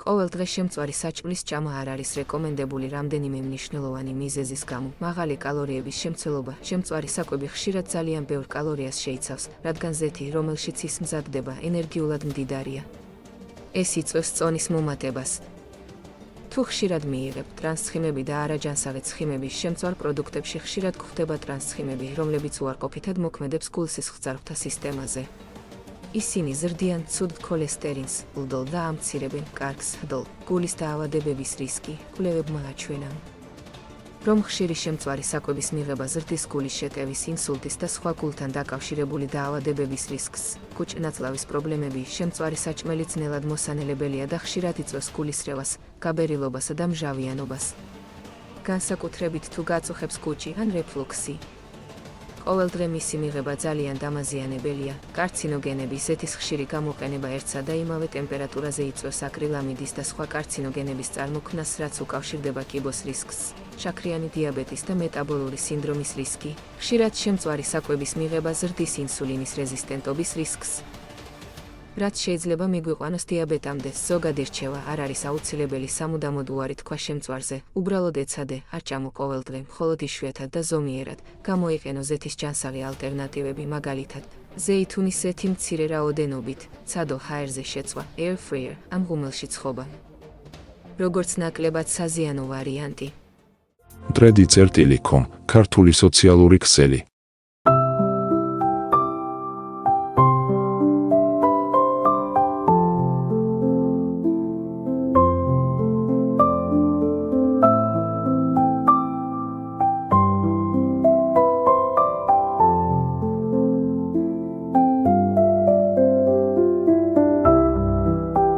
ყოველდღე შემწვარი საჭმლის ჭამა არ არის რეკომენდებული რამდენიმე მნიშვნელოვანი მიზეზის გამო. მაღალი კალორიების შემცველობა, შემწვარი საკვები ხშირად ძალიან ბევრ კალორიას შეიცავს, რადგან ზეთი, რომელშიც ის მზადდება, ენერგიულად მდიდარია. ეს იწვევს წონის მომატებას. თუ ხშირად მიიღებ ტრანსცხიმები და არაჯანსაღი ცხიმების შემწვარ პროდუქტებში ხშირად გვხვდება ტრანსცხიმები, რომლებიც უარყოფითად მოქმედებს გულსისხლძარღვთა სისტემაზე. ისინი ზრდიან ცუდ ქოლესტერინს, ლდოლ და ამცირებენ კარგს ჰდოლ. გულის დაავადებების რისკი კვლევებმა აჩვენა, რომ ხშირი შემწვარი საკვების მიღება ზრდის გულის შეტევის, ინსულტის და სხვა გულთან დაკავშირებული დაავადებების რისკს. კუჭ-ნაწლავის პრობლემები, შემწვარი საჭმელი ძნელად მოსანელებელია და ხშირად იწვევს გულისრევას, გაბერილობასა და მჟავიანობას. განსაკუთრებით თუ გაწუხებს კუჭი ან რეფლუქსი. ყოველდღე მისი მიღება ძალიან დამაზიანებელია. კარცინოგენები, ზეთის ხშირი გამოყენება ერთსა და იმავე ტემპერატურაზე იწვევს აკრილამიდის და სხვა კარცინოგენების წარმოქმნას, რაც უკავშირდება კიბოს რისკს, შაქრიანი დიაბეტის და მეტაბოლური სინდრომის რისკი. ხშირად შემწვარი საკვების მიღება ზრდის ინსულინის რეზისტენტობის რისკს, რაც შეიძლება მიგვიყვანოს დიაბეტამდე. ზოგადი რჩევა არ არის აუცილებელი სამუდამოდ უარი თქვა შემწვარზე. უბრალოდ ეცადე, არ ჭამო ყოველდღე, მხოლოდ იშვიათად და ზომიერად. გამოიყენო ზეთის ჯანსაღი ალტერნატივები, მაგალითად, ზეითუნის ზეთი მცირე რაოდენობით, ცადო ჰაერზე შეცვა, air fryer, ან ღუმელში ცხობა. როგორც ნაკლებად საზიანო ვარიანტი. Tredi.com, ქართული სოციალური ქსელი.